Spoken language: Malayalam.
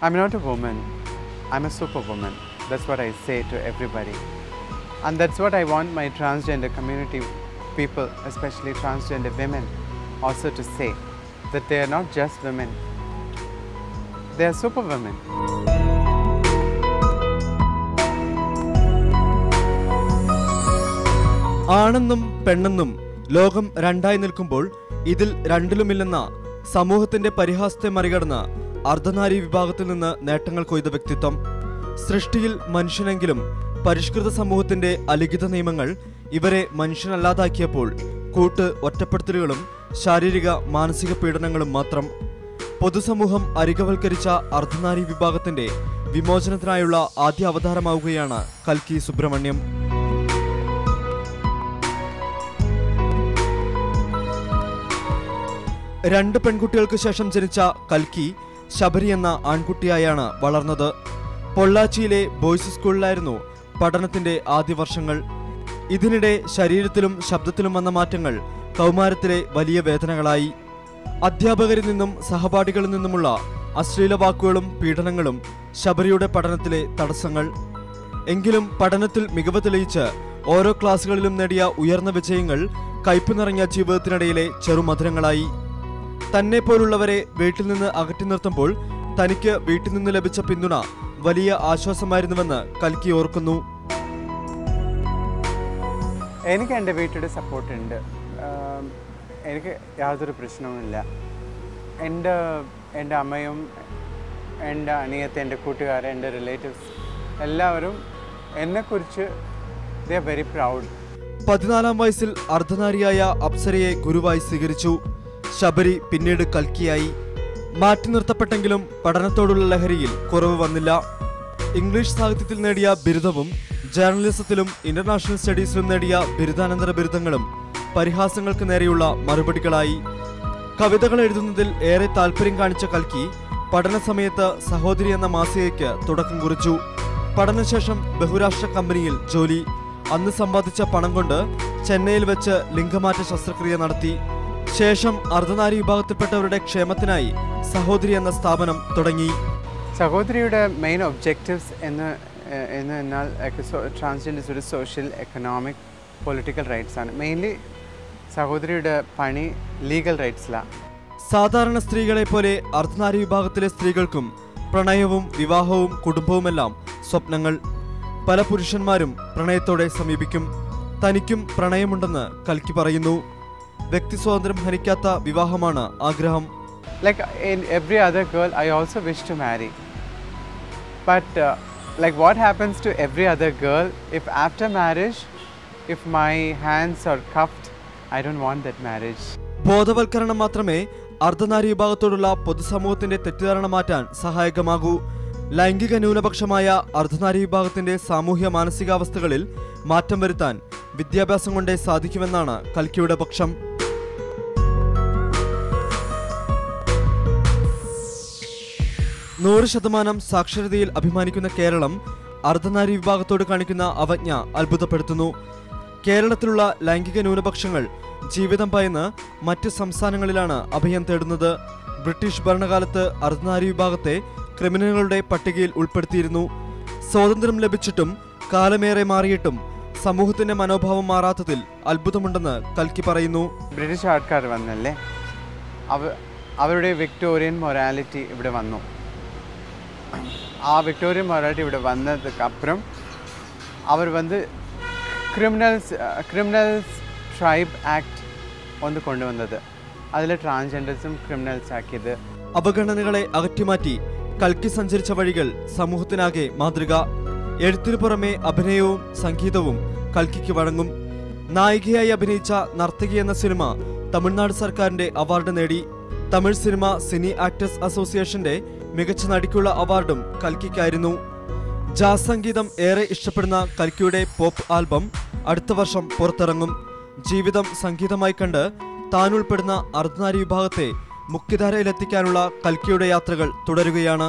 I'm not a woman. I'm a superwoman. That's what I say to everybody. And that's what I want my transgender community people, especially transgender women, also to say. That they are not just women. They are superwomen. ആണെന്നും പെണ്ണെന്നും ലോകം രണ്ടായി നിൽക്കുമ്പോൾ ഇതിൽ രണ്ടിലുമില്ലെന്ന സമൂഹത്തിന്റെ പരിഹാസത്തെ മറികടന്ന് അർദ്ധനാരി വിഭാഗത്തിൽ നിന്ന് നേട്ടങ്ങൾ കൊയ്ത വ്യക്തിത്വം. സൃഷ്ടിയിൽ മനുഷ്യനെങ്കിലും പരിഷ്കൃത സമൂഹത്തിന്റെ അലിഖിത നിയമങ്ങൾ ഇവരെ മനുഷ്യനല്ലാതാക്കിയപ്പോൾ കൂട്ട് ഒറ്റപ്പെടുത്തലുകളും ശാരീരിക മാനസിക പീഡനങ്ങളും മാത്രം. പൊതുസമൂഹം അരികവൽക്കരിച്ച അർദ്ധനാരി വിഭാഗത്തിന്റെ വിമോചനത്തിനായുള്ള ആദ്യ അവതാരമാവുകയാണ് കൽക്കി സുബ്രഹ്മണ്യം. രണ്ട് പെൺകുട്ടികൾക്ക് ശേഷം ജനിച്ച കൽക്കി ശബരി എന്ന ആൺകുട്ടിയായാണ് വളർന്നത്. പൊള്ളാച്ചിയിലെ ബോയ്സ് സ്കൂളിലായിരുന്നു പഠനത്തിന്റെ ആദ്യ വർഷങ്ങൾ. ഇതിനിടെ ശരീരത്തിലും ശബ്ദത്തിലും വന്ന മാറ്റങ്ങൾ കൗമാരത്തിലെ വലിയ വേദനകളായി. അധ്യാപകരിൽ നിന്നും സഹപാഠികളിൽ നിന്നുമുള്ള അശ്ലീല വാക്കുകളും പീഡനങ്ങളും ശബരിയുടെ പഠനത്തിലെ തടസ്സങ്ങൾ. എങ്കിലും പഠനത്തിൽ മികവ് തെളിയിച്ച് ഓരോ ക്ലാസുകളിലും നേടിയ ഉയർന്ന വിജയങ്ങൾ കയ്പ് നിറഞ്ഞ ജീവിതത്തിനിടയിലെ ചെറുമധുരങ്ങളായി. തന്നെ പോലുള്ളവരെ വീട്ടിൽ നിന്ന് അകറ്റി നിർത്തുമ്പോൾ തനിക്ക് വീട്ടിൽ നിന്ന് ലഭിച്ച പിന്തുണ വലിയ ആശ്വാസമായിരുന്നുവെന്ന് കൽക്കി ഓർക്കുന്നു. എനിക്ക് എൻ്റെ വീട്ടിലെ സപ്പോർട്ടുണ്ട്. എനിക്ക് യാതൊരു പ്രശ്നവുമില്ല. എൻ്റെ അമ്മയും എൻ്റെ അനിയത്തെ, എൻ്റെ കൂട്ടുകാർ, എൻ്റെ റിലേറ്റീവ്സ് എല്ലാവരും എന്നെക്കുറിച്ച് ദേ ആർ വെരി പ്രൗഡ്. 14-ാം വയസ്സിൽ അർദ്ധനാരിയായ അപ്സരയെ ഗുരുവായി സ്വീകരിച്ചു. ശബരി പിന്നീട് കൽക്കിയായി. മാറ്റി നിർത്തപ്പെട്ടെങ്കിലും പഠനത്തോടുള്ള ലഹരിയിൽ കുറവ് വന്നില്ല. ഇംഗ്ലീഷ് സാഹിത്യത്തിൽ നേടിയ ബിരുദവും ജേർണലിസത്തിലും ഇന്റർനാഷണൽ സ്റ്റഡീസിലും നേടിയ ബിരുദാനന്തര ബിരുദങ്ങളും പരിഹാസങ്ങൾക്ക് നേരെയുള്ള മറുപടികളായി. കവിതകൾ എഴുതുന്നതിൽ ഏറെ താല്പര്യം കാണിച്ച കൽക്കി പഠന സമയത്ത് സഹോദരി എന്ന മാസികയ്ക്ക് തുടക്കം കുറിച്ചു. പഠനശേഷം ബഹുരാഷ്ട്ര കമ്പനിയിൽ ജോലി. അന്ന് സമ്പാദിച്ച പണം കൊണ്ട് ചെന്നൈയിൽ വെച്ച് ലിംഗമാറ്റ ശസ്ത്രക്രിയ നടത്തി. ശേഷം അർദ്ധനാരി വിഭാഗത്തിൽപ്പെട്ടവരുടെ ക്ഷേമത്തിനായി സഹോദരി എന്ന സ്ഥാപനം തുടങ്ങി. സഹോദരിയുടെ മെയിൻ ഒബ്ജക്റ്റീവ്സ് എന്നാൽ ട്രാൻസ്ജെൻഡേഴ്സ് ഒരു സോഷ്യൽ, എക്കണോമിക്, പൊളിറ്റിക്കൽ റൈറ്റ്സ് ആണ്. മെയിൻലി സഹോദരിയുടെ പണി ലീഗൽ റൈറ്റ്സിലാണ്. സാധാരണ സ്ത്രീകളെ പോലെ അർദ്ധനാരി വിഭാഗത്തിലെ സ്ത്രീകൾക്കും പ്രണയവും വിവാഹവും കുടുംബവുമെല്ലാം സ്വപ്നങ്ങൾ. പല പുരുഷന്മാരും പ്രണയത്തോടെ സമീപിക്കും. തനിക്കും പ്രണയമുണ്ടെന്ന് കൽക്കി പറയുന്നു. വ്യക്തി സ്വാതന്ത്ര്യം ഹനിക്കാത്ത വിവാഹമാണ് ആഗ്രഹം. Like in every other girl, I also wish to marry. But like what happens to every other girl if after marriage, if my hands are cuffed, I don't want that marriage. ബോധവൽക്കരണം മാത്രമേ അർദ്ധനാരി വിഭാഗത്തോടുള്ള പൊതുസമൂഹത്തിന്റെ തെറ്റിദ്ധാരണ മാറ്റാൻ സഹായകമാകൂ. ലൈംഗിക ന്യൂനപക്ഷമായ അർദ്ധനാരി വിഭാഗത്തിന്റെ സാമൂഹ്യ മാനസികാവസ്ഥകളിൽ മാറ്റം വരുത്താൻ വിദ്യാഭ്യാസം കൊണ്ടേ സാധിക്കുമെന്നാണ് കൽക്കിയുടെ പക്ഷം. 100% സാക്ഷരതയിൽ അഭിമാനിക്കുന്ന കേരളം അർദ്ധനാരി വിഭാഗത്തോട് കാണിക്കുന്ന അവജ്ഞ അത്ഭുതപ്പെടുത്തുന്നു. കേരളത്തിലുള്ള ലൈംഗിക ന്യൂനപക്ഷങ്ങൾ ജീവിതം ഭയന്ന് മറ്റ് സംസ്ഥാനങ്ങളിലാണ് അഭയം തേടുന്നത്. ബ്രിട്ടീഷ് ഭരണകാലത്ത് അർദ്ധനാരി വിഭാഗത്തെ ക്രിമിനലുകളുടെ പട്ടികയിൽ ഉൾപ്പെടുത്തിയിരുന്നു. സ്വാതന്ത്ര്യം ലഭിച്ചിട്ടും കാലമേറെ മാറിയിട്ടും സമൂഹത്തിന്റെ മനോഭാവം മാറാത്തതിൽ അത്ഭുതമുണ്ടെന്ന് കൽക്കി പറയുന്നു. ബ്രിട്ടീഷ് ആൾക്കാർ വന്നല്ലേ, അവരുടെ വിക്ടോറിയൻ മൊറാലിറ്റി ഇവിടെ വന്നു. ആ വിക്ടോറിയൻ മൊറാലിറ്റി ഇവിടെ വന്നതുക്കപ്പുറം അവർ വന്ന് ക്രിമിനൽസ് ട്രൈബ് ആക്ട് ഒന്ന് കൊണ്ടുവന്നത്. അതിൽ ട്രാൻസ്ജെൻഡേഴ്സും ക്രിമിനൽസ് ആക്കിയത്. അവഗണനകളെ അകറ്റിമാറ്റി കൽക്കി സഞ്ചരിച്ച വഴികൾ സമൂഹത്തിനാകെ മാതൃക. എഴുത്തിനു പുറമെ അഭിനയവും സംഗീതവും കൽക്കിക്ക് വഴങ്ങും. നായികയായി അഭിനയിച്ച നർത്തകി എന്ന സിനിമ തമിഴ്നാട് സർക്കാരിന്റെ അവാർഡ് നേടി. തമിഴ് സിനിമ സിനി ആക്ടേഴ്സ് അസോസിയേഷന്റെ മികച്ച നടിക്കുള്ള അവാർഡും കൽക്കിക്കായിരുന്നു. ജാസ് സംഗീതം ഏറെ ഇഷ്ടപ്പെടുന്ന കൽക്കിയുടെ പോപ്പ് ആൽബം അടുത്ത വർഷം പുറത്തിറങ്ങും. ജീവിതം സംഗീതമായി കണ്ട് താൻ ഉൾപ്പെടുന്ന അർദ്ധനാരി വിഭാഗത്തെ മുഖ്യധാരയിലെത്തിക്കാനുള്ള കൽക്കിയുടെ യാത്രകൾ തുടരുകയാണ്.